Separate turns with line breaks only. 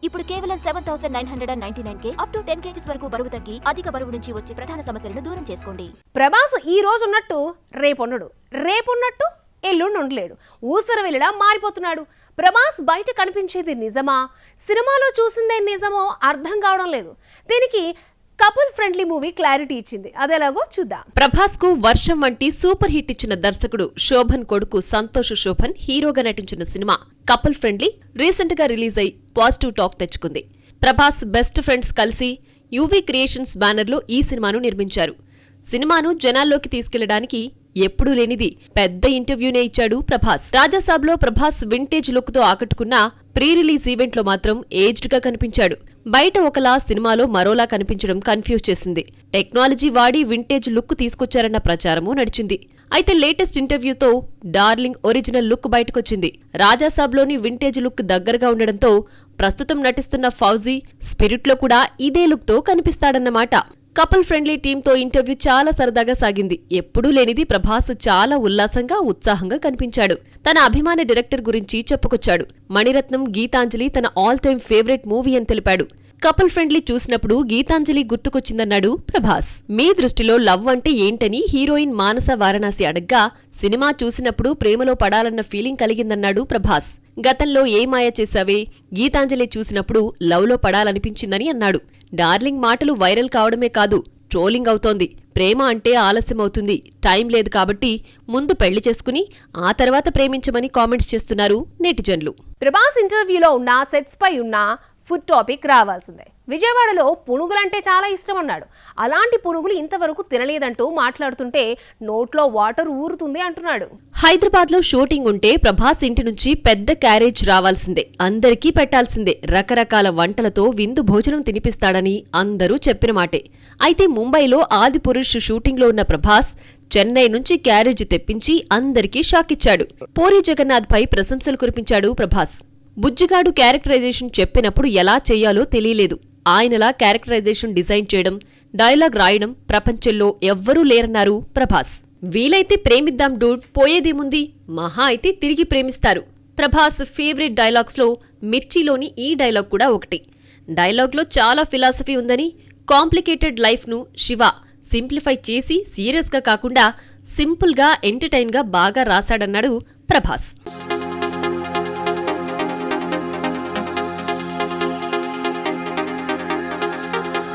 ఇప్పుడు కేవలం 7,999 up to 10 kgs వరకు బరువు తగ్గి అధిక బరువు నుంచి వచ్చే ప్రధాన సమస్యలను దూరం చేసుకోండి.
ప్రభాస్ ఈ రోజు ఉన్నట్టు రేపున్నట్టు ఎల్లుండి ఉండలేడు. ఊసర వెళ్ళడా మారిపోతున్నాడు. ప్రభాస్ బయట కనిపించేది నిజమా, సినిమాలో చూసిందే నిజమో అర్థం కావడం లేదు. దీనికి కపుల్ ఫ్రెండ్లీ మూవీ క్లారిటీ ఇచ్చింది. అదేలాగో చూద్దాం.
ప్రభాస్ కు వర్షం వంటి సూపర్ హిట్ ఇచ్చిన దర్శకుడు శోభన్ కొడుకు సంతోష్ శోభన్ హీరోగా నటించిన సినిమా కపుల్ ఫ్రెండ్లీ రీసెంట్ గా రిలీజ్ అయి పాజిటివ్ టాక్ తెచ్చుకుంది. ప్రభాస్ బెస్ట్ ఫ్రెండ్స్ కలిసి యువి క్రియేషన్స్ బ్యానర్ లో ఈ సినిమాను నిర్మించారు. సినిమాను జనాల్లోకి తీసుకెళ్లడానికి ఎప్పుడూ లేనిది పెద్ద ఇంటర్వ్యూనే ఇచ్చాడు ప్రభాస్. రాజాసాబ్ లో ప్రభాస్ వింటేజ్ లుక్ తో ఆకట్టుకున్న ప్రీ రిలీజ్ ఈవెంట్ లో మాత్రం ఏజ్డ్ గా కనిపించాడు. బయట ఒకలా సినిమాలో మరోలా కనిపించడం కన్ఫ్యూజ్ చేసింది. టెక్నాలజీ వాడి వింటేజ్ లుక్ తీసుకొచ్చారన్న ప్రచారమూ నడిచింది. అయితే లేటెస్ట్ ఇంటర్వ్యూతో డార్లింగ్ ఒరిజినల్ లుక్ బయటకొచ్చింది. రాజాసాబ్ లోని వింటేజ్ లుక్ దగ్గరగా ఉండడంతో ప్రస్తుతం నటిస్తున్న ఫౌజీ స్పిరిట్ లో కూడా ఇదే లుక్ తో కనిపిస్తాడన్నమాట. కపుల్ ఫ్రెండ్లీ టీంతో ఇంటర్వ్యూ చాలా సరదాగా సాగింది. ఎప్పుడూ లేనిది ప్రభాస్ చాలా ఉల్లాసంగా ఉత్సాహంగా కనిపించాడు. తన అభిమాన డైరెక్టర్ గురించి చెప్పుకొచ్చాడు. మణిరత్నం గీతాంజలి తన ఆల్ టైమ్ ఫేవరెట్ మూవీ అని తెలిపాడు. కపుల్ ఫ్రెండ్లీ చూసినప్పుడు గీతాంజలి గుర్తుకొచ్చిందన్నాడు ప్రభాస్. మీ దృష్టిలో లవ్ అంటే ఏంటని హీరోయిన్ మానస వారణాసి అడగ్గా సినిమా చూసినప్పుడు ప్రేమలో పడాలన్న ఫీలింగ్ కలిగిందన్నాడు ప్రభాస్. గతంలో ఏ మాయ చేశావే గీతాంజలి చూసినప్పుడు లవ్ లో పడాలనిపించిందని అన్నాడు. డార్లింగ్ మాటలు వైరల్ కావడమే కాదు, ట్రోలింగ్ అవుతోంది. ప్రేమ అంటే ఆలస్యమవుతుంది, టైం లేదు కాబట్టి ముందు పెళ్లి చేసుకుని ఆ తర్వాత ప్రేమించమని కామెంట్స్ చేస్తున్నారు నెటిజన్లు.
ప్రభాస్ ఇంటర్వ్యూలో ఉన్న సెట్స్ పై ఉన్న ఫుడ్ టాపిక్ రావాల్సిందే. విజయవాడలో పునుగులంటే చాలా ఇష్టం అన్నాడు. అలాంటి పునుగులు ఇంతవరకు తినలేదంటూ మాట్లాడుతుంటే నోట్లో వాటర్ ఊరుతుంది అంటున్నాడు.
హైదరాబాద్ లో షూటింగ్ ఉంటే ప్రభాస్ ఇంటి నుంచి పెద్ద క్యారేజ్ రావాల్సిందే, అందరికీ పెట్టాల్సిందే. రకరకాల వంటలతో విందు భోజనం తినిపిస్తాడని అందరూ చెప్పిన మాటే. అయితే ముంబైలో ఆదిపురుష్ షూటింగ్ లో ఉన్న ప్రభాస్ చెన్నై నుంచి క్యారేజ్ తెప్పించి అందరికీ షాకిచ్చాడు. పూరీ జగన్నాథ్ పై ప్రశంసలు కురిపించాడు ప్రభాస్. బుజ్జిగాడు క్యారెక్టరైజేషన్ చెప్పినప్పుడు ఎలా చెయ్యాలో తెలియలేదు. ఆయనలా క్యారెక్టరైజేషన్ డిజైన్ చేయడం, డైలాగ్ రాయడం ప్రపంచంలో ఎవ్వరూ లేరన్నారు ప్రభాస్. వీలైతే ప్రేమిద్దాం డూడ్, పోయేదేముంది, మహా అయితే తిరిగి ప్రేమిస్తారు. ప్రభాస్ ఫేవరెట్ డైలాగ్స్ లో మిర్చిలోని ఈ డైలాగ్ కూడా ఒకటి. డైలాగ్లో చాలా ఫిలాసఫీ ఉందని, కాంప్లికేటెడ్ లైఫ్ ను శివ సింప్లిఫై చేసి సీరియస్ గా కాకుండా సింపుల్ గా ఎంటర్టైన్ గా బాగా రాశాడన్నాడు ప్రభాస్.